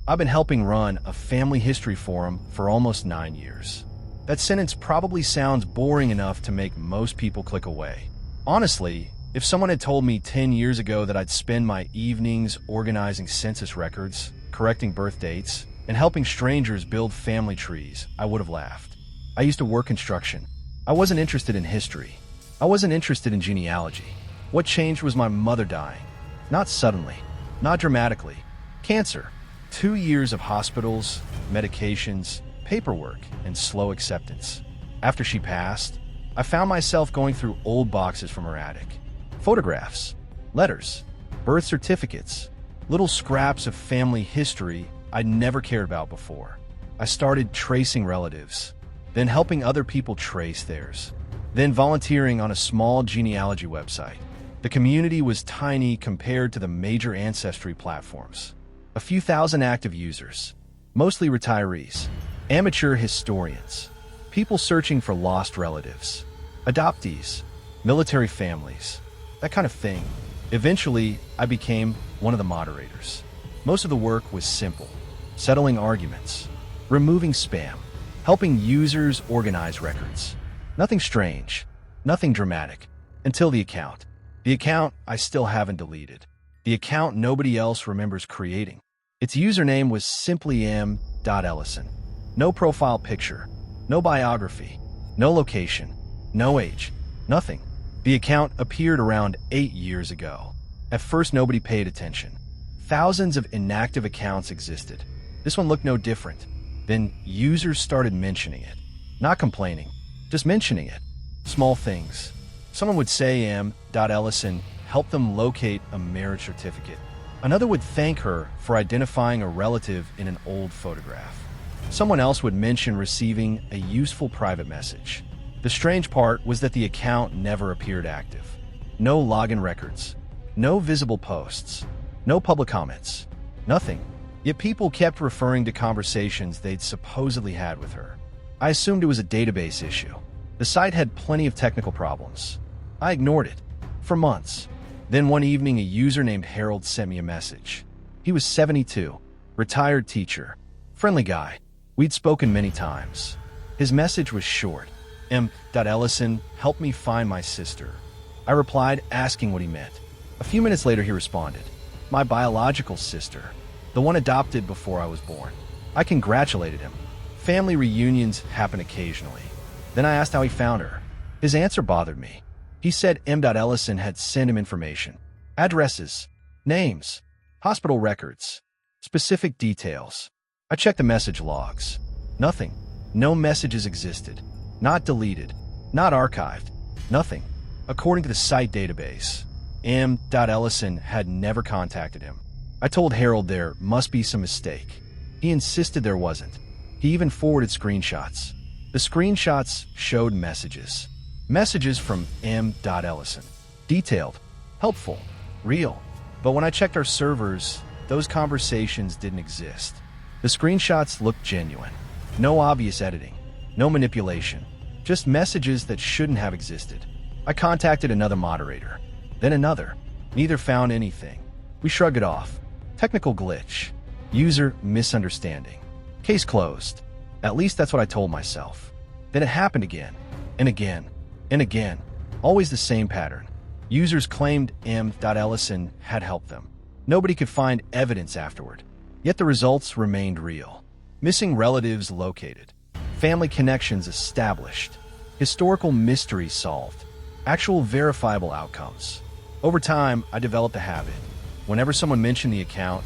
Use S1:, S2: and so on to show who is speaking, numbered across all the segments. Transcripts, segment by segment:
S1: I've been helping run a family history forum for almost 9 years. That sentence probably sounds boring enough to make most people click away. Honestly, if someone had told me 10 years ago that I'd spend my evenings organizing census records, correcting birth dates, and helping strangers build family trees, I would have laughed. I used to work construction. I wasn't interested in history. I wasn't interested in genealogy. What changed was my mother dying. Not suddenly, not dramatically. Cancer. 2 years of hospitals, medications, paperwork, and slow acceptance. After she passed, I found myself going through old boxes from her attic. Photographs, letters, birth certificates, little scraps of family history I'd never cared about before. I started tracing relatives, then helping other people trace theirs, then volunteering on a small genealogy website. The community was tiny compared to the major ancestry platforms. A few thousand active users, mostly retirees, amateur historians, people searching for lost relatives, adoptees, military families, that kind of thing. Eventually, I became one of the moderators. Most of the work was simple: settling arguments, removing spam, helping users organize records. Nothing strange, nothing dramatic, until the account. The account I still haven't deleted. The account nobody else remembers creating. Its username was simply m.ellison. No profile picture, no biography, no location, no age, nothing. The account appeared around 8 years ago. At first, nobody paid attention. Thousands of inactive accounts existed. This one looked no different. Then users started mentioning it. Not complaining, just mentioning it. Small things. Someone would say m.ellison helped them locate a marriage certificate. Another would thank her for identifying a relative in an old photograph. Someone else would mention receiving a useful private message. The strange part was that the account never appeared active. No login records, no visible posts, no public comments, nothing. Yet people kept referring to conversations they'd supposedly had with her. I assumed it was a database issue. The site had plenty of technical problems. I ignored it for months. Then one evening, a user named Harold sent me a message. He was 72, retired teacher, friendly guy. We'd spoken many times. His message was short. M.Ellison helped me find my sister. I replied, asking what he meant. A few minutes later, he responded, "My biological sister, the one adopted before I was born." I congratulated him. Family reunions happen occasionally. Then I asked how he found her. His answer bothered me. He said m.ellison had sent him information, addresses, names, hospital records, specific details. I checked the message logs. Nothing. No messages existed. Not deleted. Not archived. Nothing. According to the site database, m.ellison had never contacted him. I told Harold there must be some mistake. He insisted there wasn't. He even forwarded screenshots. The screenshots showed messages. Messages from m.ellison. Detailed, helpful, real. But when I checked our servers, those conversations didn't exist. The screenshots looked genuine. No obvious editing, no manipulation, just messages that shouldn't have existed. I contacted another moderator, then another. Neither found anything. We shrugged it off. Technical glitch. User misunderstanding. Case closed. At least that's what I told myself. Then it happened again, and again, and again. Always the same pattern. Users claimed m.ellison had helped them. Nobody could find evidence afterward. Yet the results remained real. Missing relatives located. Family connections established. Historical mysteries solved. Actual verifiable outcomes. Over time, I developed a habit. Whenever someone mentioned the account,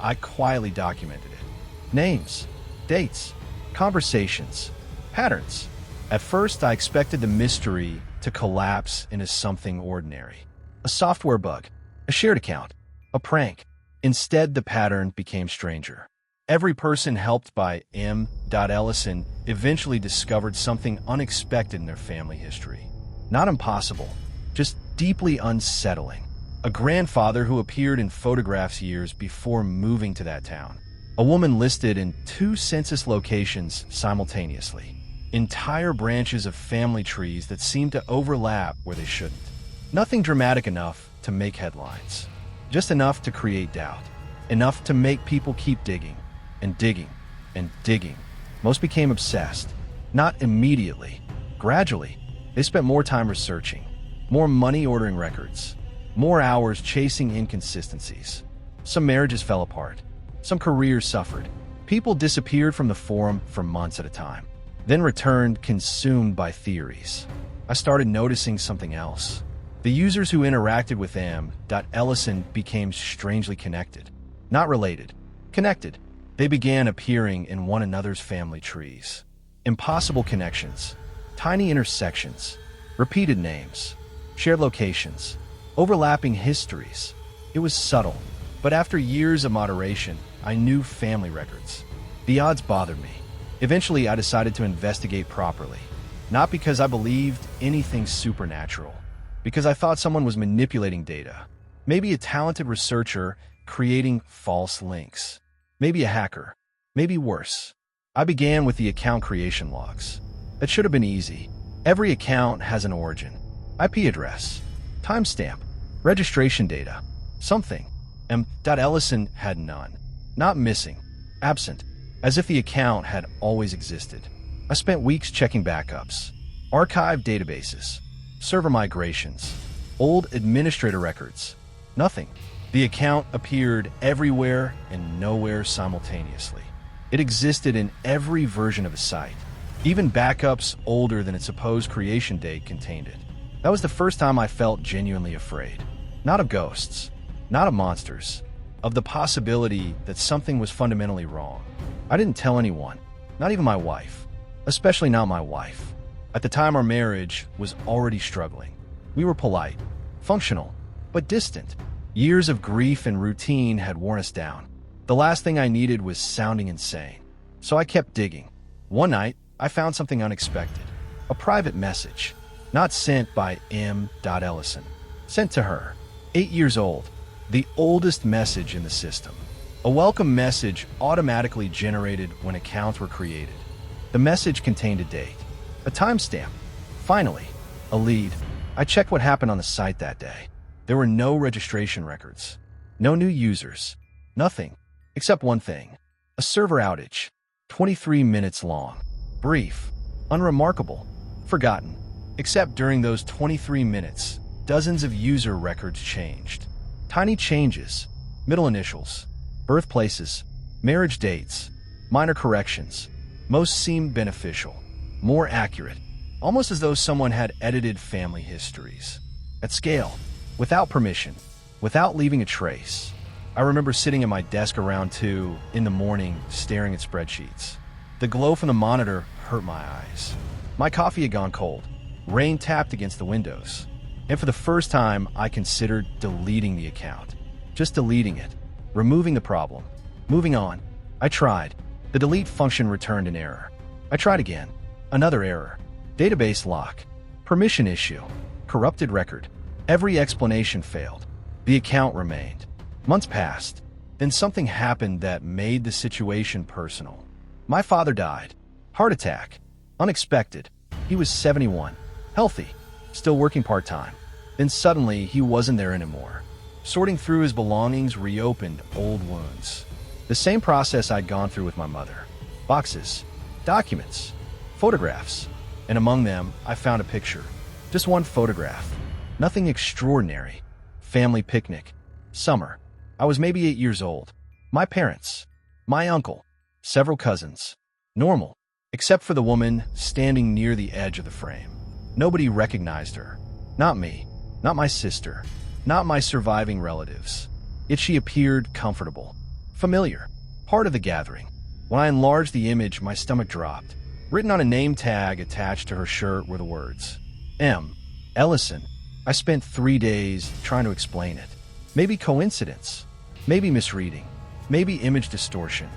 S1: I quietly documented it. Names, dates, conversations, patterns. At first, I expected the mystery to collapse into something ordinary. A software bug, a shared account, a prank. Instead, the pattern became stranger. Every person helped by m.ellison eventually discovered something unexpected in their family history. Not impossible, just deeply unsettling. A grandfather who appeared in photographs years before moving to that town. A woman listed in 2 census locations simultaneously. Entire branches of family trees that seemed to overlap where they shouldn't. Nothing dramatic enough to make headlines. Just enough to create doubt. Enough to make people keep digging. and digging and digging. Most became obsessed. Not immediately. Gradually, they spent more time researching, more money ordering records, more hours chasing inconsistencies. Some marriages fell apart. Some careers suffered. People disappeared from the forum for months at a time, then returned consumed by theories. I started noticing something else. The users who interacted with m.ellison became strangely connected. Not related. Connected. They began appearing in one another's family trees. Impossible connections. Tiny intersections. Repeated names. Shared locations. Overlapping histories. It was subtle, but after years of moderation, I knew family records. The odds bothered me. Eventually, I decided to investigate properly. Not because I believed anything supernatural, because I thought someone was manipulating data. Maybe a talented researcher creating false links. Maybe a hacker. Maybe worse. I began with the account creation logs. That should have been easy. Every account has an origin. IP address. Timestamp. Registration data. Something. M.Ellison had none. Not missing. Absent. As if the account had always existed. I spent weeks checking backups. Archived databases. Server migrations. Old administrator records. Nothing. The account appeared everywhere and nowhere simultaneously. It existed in every version of the site. Even backups older than its supposed creation date contained it. That was the first time I felt genuinely afraid. Not of ghosts. Not of monsters. Of the possibility that something was fundamentally wrong. I didn't tell anyone. Not even my wife. Especially not my wife. At the time, our marriage was already struggling. We were polite. Functional. But distant. Years of grief and routine had worn us down. The last thing I needed was sounding insane. So I kept digging. One night, I found something unexpected. A private message. Not sent by m.ellison. Sent to her. 8 years old. The oldest message in the system. A welcome message automatically generated when accounts were created. The message contained a date. A timestamp. Finally, a lead. I checked what happened on the site that day. There were no registration records. No new users. Nothing. Except one thing. A server outage. 23 minutes long. Brief. Unremarkable. Forgotten. Except during those 23 minutes, dozens of user records changed. Tiny changes. Middle initials. Birthplaces. Marriage dates. Minor corrections. Most seemed beneficial. More accurate. Almost as though someone had edited family histories. At scale. Without permission, without leaving a trace. I remember sitting at my desk around 2 in the morning, staring at spreadsheets. The glow from the monitor hurt my eyes. My coffee had gone cold. Rain tapped against the windows. And for the first time, I considered deleting the account. Just deleting it. Removing the problem. Moving on. I tried. The delete function returned an error. I tried again. Another error. Database lock. Permission issue. Corrupted record. Every explanation failed. The account remained. Months passed. Then something happened that made the situation personal. My father died. Heart attack. Unexpected. He was 71. Healthy. Still working part-time. Then suddenly, he wasn't there anymore. Sorting through his belongings reopened old wounds. The same process I'd gone through with my mother. Boxes. Documents. Photographs. And among them, I found a picture. Just one photograph. Nothing extraordinary. Family picnic. Summer. I was maybe 8 years old. My parents. My uncle. Several cousins. Normal. Except for the woman standing near the edge of the frame. Nobody recognized her. Not me. Not my sister. Not my surviving relatives. Yet she appeared comfortable. Familiar. Part of the gathering. When I enlarged the image, my stomach dropped. Written on a name tag attached to her shirt were the words, M. Ellison. I spent 3 days trying to explain it. Maybe coincidence. Maybe misreading. Maybe image distortion.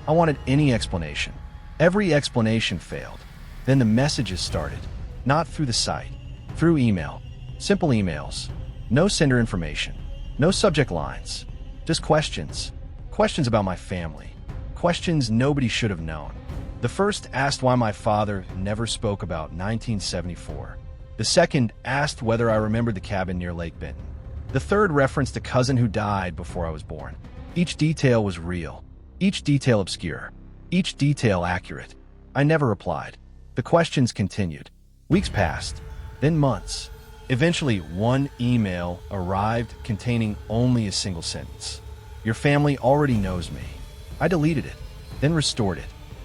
S1: I wanted any explanation. Every explanation failed. Then the messages started. Not through the site. Through email. Simple emails. No sender information. No subject lines. Just questions. Questions about my family. Questions nobody should have known. The first asked why my father never spoke about 1974. The second asked whether I remembered the cabin near Lake Benton. The third referenced a cousin who died before I was born. Each detail was real. Each detail obscure, each detail accurate. I never replied. The questions continued. Weeks passed, then months. Eventually, one email arrived containing only a single sentence. Your family already knows me. I deleted it, then restored it,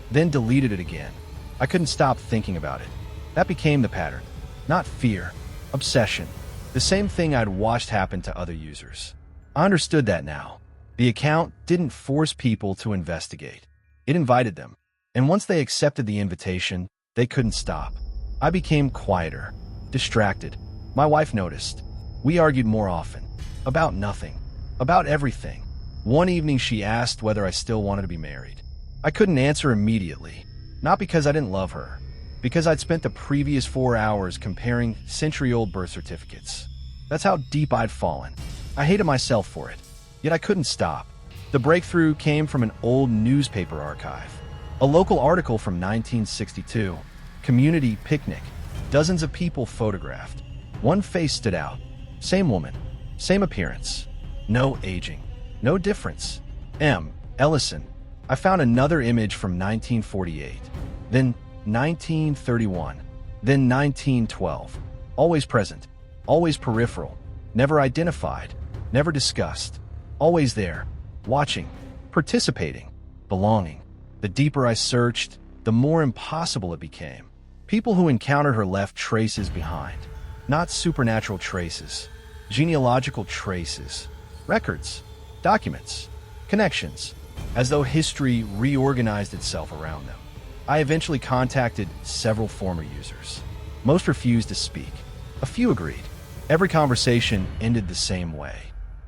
S1: then deleted it again. I couldn't stop thinking about it. That became the pattern. Not fear, obsession. The same thing I'd watched happen to other users. I understood that now. The account didn't force people to investigate. It invited them. And once they accepted the invitation, they couldn't stop. I became quieter, distracted. My wife noticed. We argued more often. About nothing. About everything. One evening she asked whether I still wanted to be married. I couldn't answer immediately. Not because I didn't love her. Because I'd spent the previous 4 hours comparing century-old birth certificates. That's how deep I'd fallen. I hated myself for it. Yet I couldn't stop. The breakthrough came from an old newspaper archive. A local article from 1962. Community picnic. Dozens of people photographed. One face stood out. Same woman. Same appearance. No aging. No difference. M. Ellison. I found another image from 1948. Then 1931. Then 1912. Always present. Always peripheral. Never identified. Never discussed. Always there. Watching. Participating. Belonging. The deeper I searched, the more impossible it became. People who encountered her left traces behind. Not supernatural traces. Genealogical traces. Records. Documents. Connections. As though history reorganized itself around them. I eventually contacted several former users. Most refused to speak. A few agreed. Every conversation ended the same way.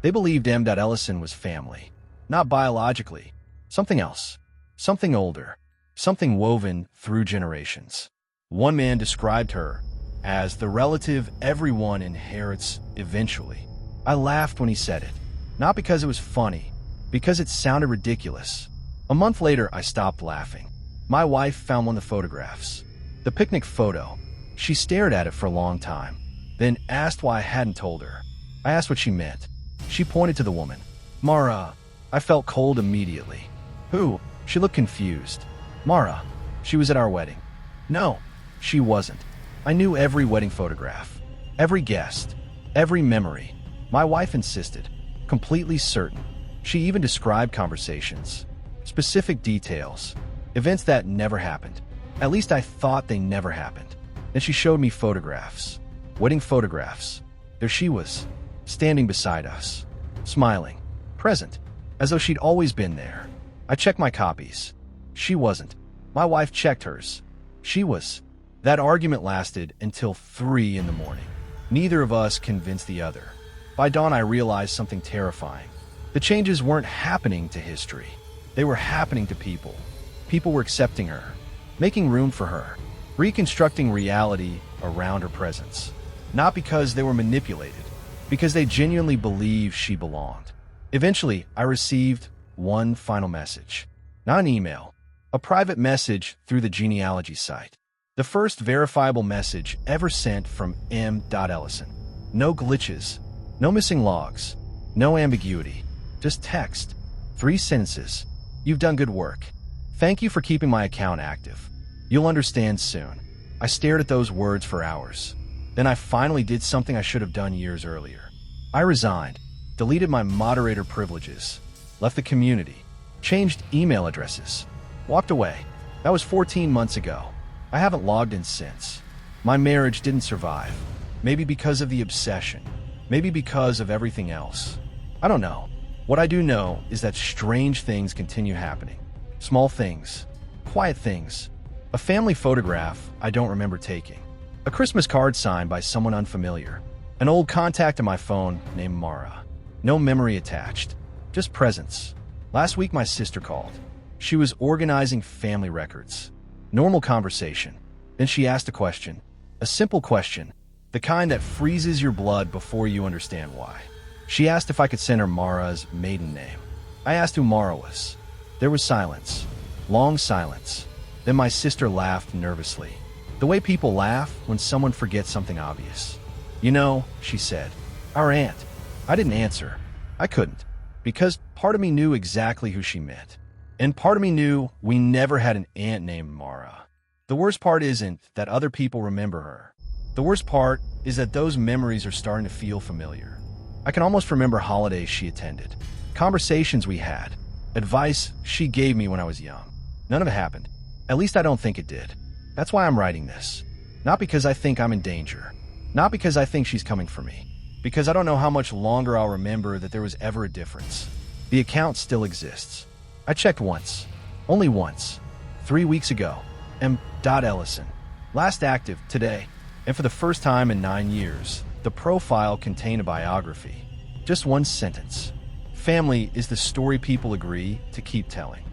S1: They believed M. Ellison was family. Not biologically. Something else. Something older. Something woven through generations. One man described her as the relative everyone inherits eventually. I laughed when he said it. Not because it was funny, because it sounded ridiculous. A month later, I stopped laughing. My wife found one of the photographs. The picnic photo. She stared at it for a long time, then asked why I hadn't told her. I asked what she meant. She pointed to the woman. Mara. I felt cold immediately. Who? She looked confused. Mara. She was at our wedding. No, she wasn't. I knew every wedding photograph. Every guest. Every memory. My wife insisted. Completely certain. She even described conversations. Specific details. Events that never happened. At least I thought they never happened. Then she showed me photographs. Wedding photographs. There she was, standing beside us. Smiling. Present. As though she'd always been there. I checked my copies. She wasn't. My wife checked hers. She was. That argument lasted until 3 in the morning. Neither of us convinced the other. By dawn, I realized something terrifying. The changes weren't happening to history. They were happening to people. People were accepting her, making room for her, reconstructing reality around her presence. Not because they were manipulated, because they genuinely believed she belonged. Eventually, I received one final message. Not an email, a private message through the genealogy site. The first verifiable message ever sent from M. Ellison. No glitches, no missing logs, no ambiguity, just text. 3 sentences. You've done good work. Thank you for keeping my account active. You'll understand soon. I stared at those words for hours. Then I finally did something I should have done years earlier. I resigned, deleted my moderator privileges, left the community, changed email addresses, walked away. That was 14 months ago. I haven't logged in since. My marriage didn't survive. Maybe because of the obsession. Maybe because of everything else. I don't know. What I do know is that strange things continue happening. Small things. Quiet things. A family photograph I don't remember taking. A Christmas card signed by someone unfamiliar. An old contact on my phone named Mara. No memory attached. Just presence. Last week my sister called. She was organizing family records. Normal conversation. Then she asked a question. A simple question. The kind that freezes your blood before you understand why. She asked if I could send her Mara's maiden name. I asked who Mara was. There was silence. Long silence. Then my sister laughed nervously. The way people laugh when someone forgets something obvious. You know, she said. Our aunt. I didn't answer. I couldn't. Because part of me knew exactly who she meant. And part of me knew we never had an aunt named Mara. The worst part isn't that other people remember her. The worst part is that those memories are starting to feel familiar. I can almost remember holidays she attended, conversations we had, advice she gave me when I was young. None of it happened. At least I don't think it did. That's why I'm writing this. Not because I think I'm in danger. Not because I think she's coming for me. Because I don't know how much longer I'll remember that there was ever a difference. The account still exists. I checked once. Only once. 3 weeks ago. M. Ellison. Last active today. And for the first time in 9 years, the profile contained a biography. Just one sentence. Family is the story people agree to keep telling.